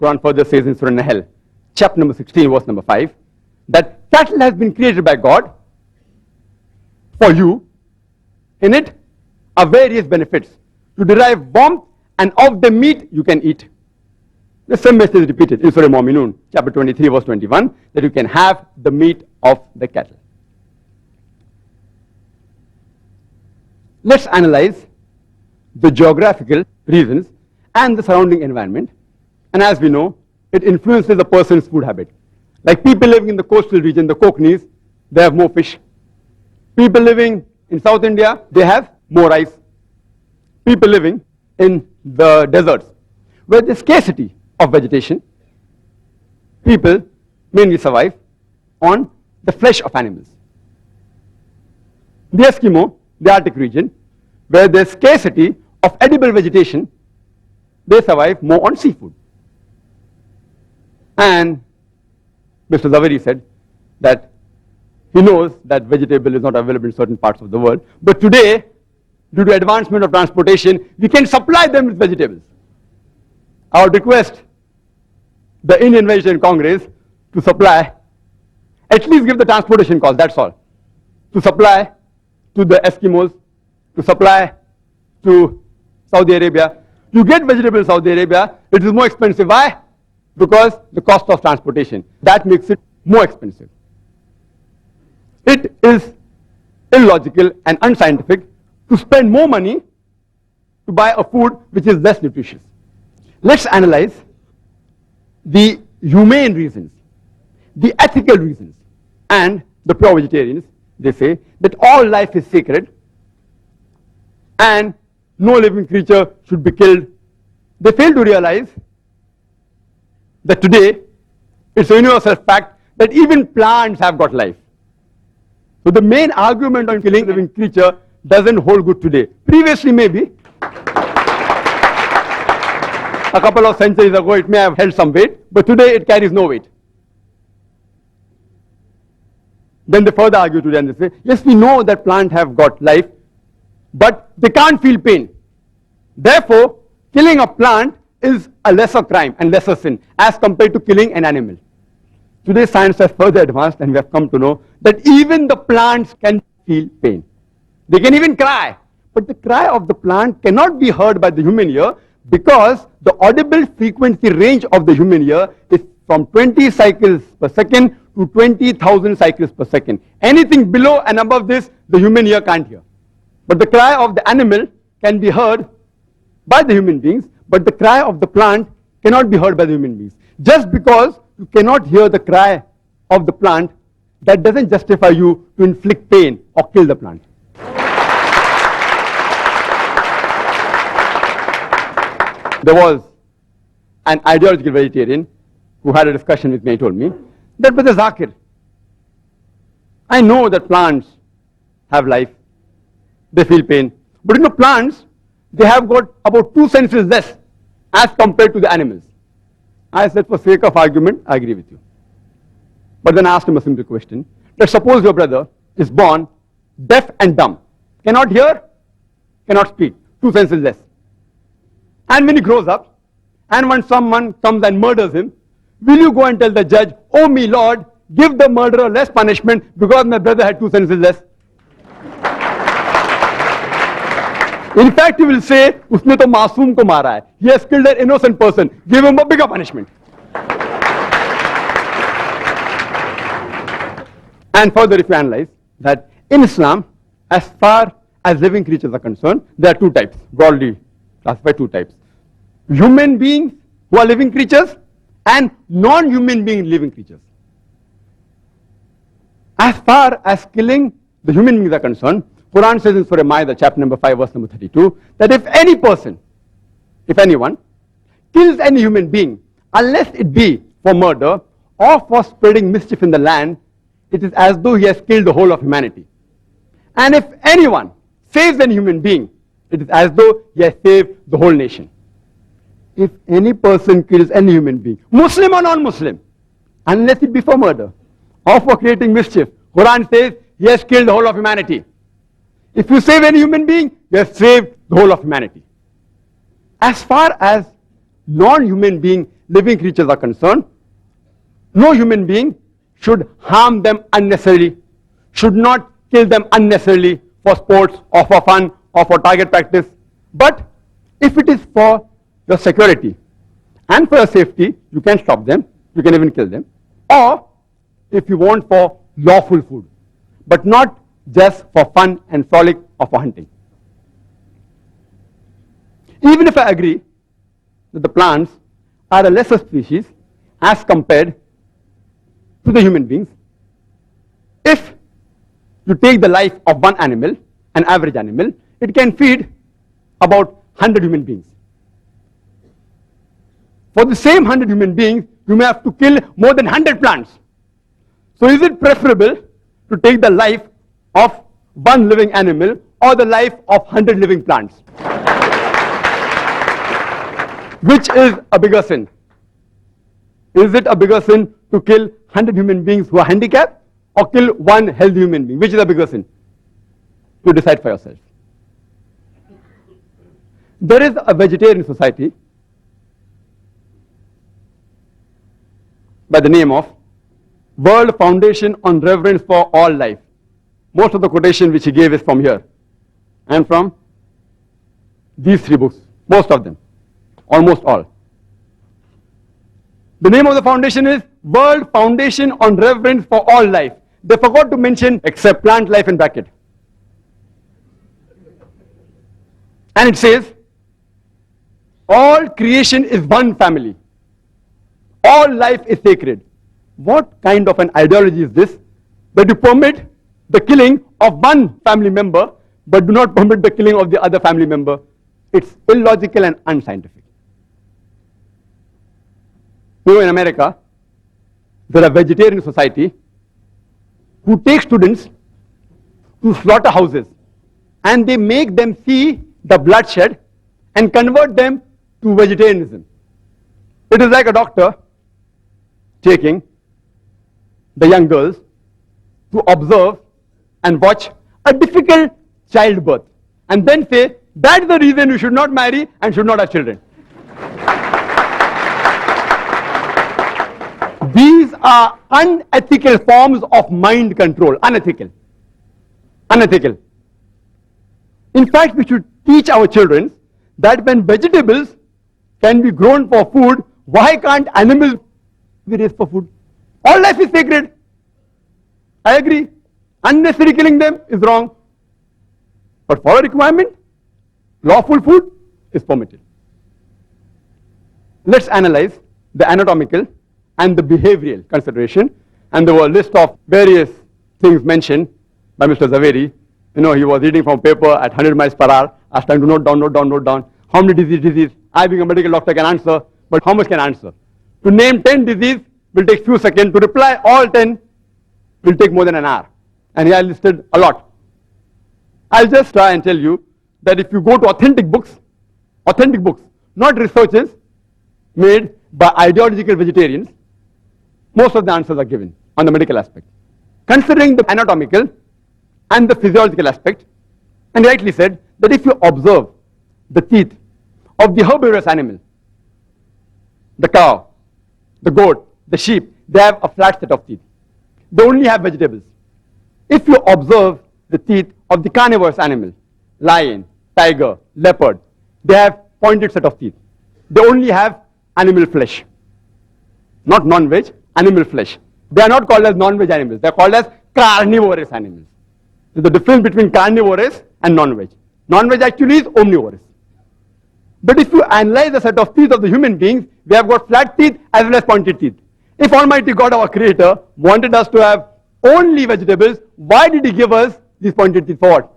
Quran further says in Surah Nahl, chapter number 16, verse number 5, that cattle has been created by God for you. In it are various benefits to derive warmth, and of the meat you can eat. The same message is repeated in Surah Mu'minun, chapter 23, verse 21, that you can have the meat of the cattle. Let's analyze the geographical reasons and the surrounding environment. And as we know, it influences a person's food habit. Like people living in the coastal region, the Kokanese, they have more fish. People living in South India, they have more rice. People living in the deserts, where there's scarcity of vegetation, people mainly survive on the flesh of animals. The Eskimo, the Arctic region, where there's scarcity of edible vegetation, they survive more on seafood. And Mr. Zaveri said that he knows that vegetable is not available in certain parts of the world, but today, due to advancement of transportation, we can supply them with vegetables. I would request the Indian Vegetarian Congress to supply, at least give the transportation cost, that's all, to supply to the Eskimos, to supply to Saudi Arabia. You get vegetables in Saudi Arabia, it is more expensive. Why? Because the cost of transportation. That makes it more expensive. It is illogical and unscientific to spend more money to buy a food which is less nutritious. Let's analyze the humane reasons, the ethical reasons, and the pure vegetarians. They say that all life is sacred and no living creature should be killed. They fail to realize that today it's a universal fact that even plants have got life. So the main argument on killing a living creature doesn't hold good today. Previously maybe, a couple of centuries ago it may have held some weight, but today it carries no weight. Then they further argue today and they say, yes, we know that plants have got life, but they can't feel pain. Therefore, killing a plant is a lesser crime and lesser sin as compared to killing an animal. Today science has further advanced and we have come to know that even the plants can feel pain. They can even cry, but the cry of the plant cannot be heard by the human ear because the audible frequency range of the human ear is from 20 cycles per second to 20,000 cycles per second. Anything below and above this, the human ear can't hear. But the cry of the animal can be heard by the human beings, but the cry of the plant cannot be heard by the human beings. Just because you cannot hear the cry of the plant, that doesn't justify you to inflict pain or kill the plant. There was an ideological vegetarian who had a discussion with me. He told me that, Brother Zakir, I know that plants have life, they feel pain, but you know, plants, they have got about 2 senses less as compared to the animals. I said, for sake of argument, I agree with you. But then I asked him a simple question. Let's suppose your brother is born deaf and dumb, cannot hear, cannot speak, 2 senses less. And when he grows up, and when someone comes and murders him, will you go and tell the judge, oh me Lord, give the murderer less punishment because my brother had 2 senses less? In fact, he will say, उसने तो मासूम को मारा है. He has killed an innocent person. Give him a bigger punishment. And further, if you analyze that in Islam, as far as living creatures are concerned, there are 2 types, broadly classified 2 types. Human beings who are living creatures and non-human being living creatures. As far as killing the human beings are concerned, Quran says in Surah Ma'idah, chapter number 5, verse number 32, that if any person, if anyone, kills any human being, unless it be for murder or for spreading mischief in the land, it is as though he has killed the whole of humanity. And if anyone saves any human being, it is as though he has saved the whole nation. If any person kills any human being, Muslim or non-Muslim, unless it be for murder or for creating mischief, Quran says he has killed the whole of humanity. If you save any human being, you have saved the whole of humanity. As far as non-human being living creatures are concerned, no human being should harm them unnecessarily, should not kill them unnecessarily for sports or for fun or for target practice. But if it is for your security and for your safety, you can stop them, you can even kill them. Or if you want for lawful food, but not just for fun and frolic or for hunting. Even if I agree that the plants are a lesser species as compared to the human beings, if you take the life of one animal, an average animal, it can feed about 100 human beings. For the same 100 human beings, you may have to kill more than 100 plants. So is it preferable to take the life of one living animal or the life of 100 living plants? Which is a bigger sin? Is it a bigger sin to kill 100 human beings who are handicapped or kill one healthy human being? Which is a bigger sin? You decide for yourself. There is a vegetarian society by the name of World Foundation on Reverence for All Life. Most of the quotation which he gave is from here and from these three books. Most of them. Almost all. The name of the foundation is World Foundation on Reverence for All Life. They forgot to mention except plant life in bracket. And it says, all creation is one family. All life is sacred. What kind of an ideology is this? That you permit the killing of one family member, but do not permit the killing of the other family member. It's illogical and unscientific. You know, in America, there are vegetarian society who take students to slaughterhouses and they make them see the bloodshed and convert them to vegetarianism. It is like a doctor taking the young girls to observe and watch a difficult childbirth and then say, that's the reason you should not marry and should not have children. These are unethical forms of mind control. Unethical. Unethical. In fact, we should teach our children that when vegetables can be grown for food, why can't animals be raised for food? All life is sacred. I agree. Unnecessary killing them is wrong. But for a requirement, lawful food is permitted. Let's analyze the anatomical and the behavioral consideration. And there were a list of various things mentioned by Mr. Zaveri. You know, he was reading from paper at 100 miles per hour. I was trying to note down. How many disease? I being a medical doctor can answer, but how much can I answer? To name 10 diseases will take few seconds. To reply all 10 will take more than an hour. And here I listed a lot. I'll just try and tell you that if you go to authentic books, not researches made by ideological vegetarians, most of the answers are given on the medical aspect. Considering the anatomical and the physiological aspect, and rightly said that if you observe the teeth of the herbivorous animal, the cow, the goat, the sheep, they have a flat set of teeth. They only have vegetables. If you observe the teeth of the carnivorous animal, lion, tiger, leopard, they have pointed set of teeth. They only have animal flesh. Not non-veg, animal flesh. They are not called as non-veg animals. They are called as carnivorous animals. There's a difference between carnivorous and non-veg. Non-veg actually is omnivorous. But if you analyze the set of teeth of the human beings, we have got flat teeth as well as pointed teeth. If Almighty God, our Creator, wanted us to have only vegetables, why did He give us these pointed teeth for what?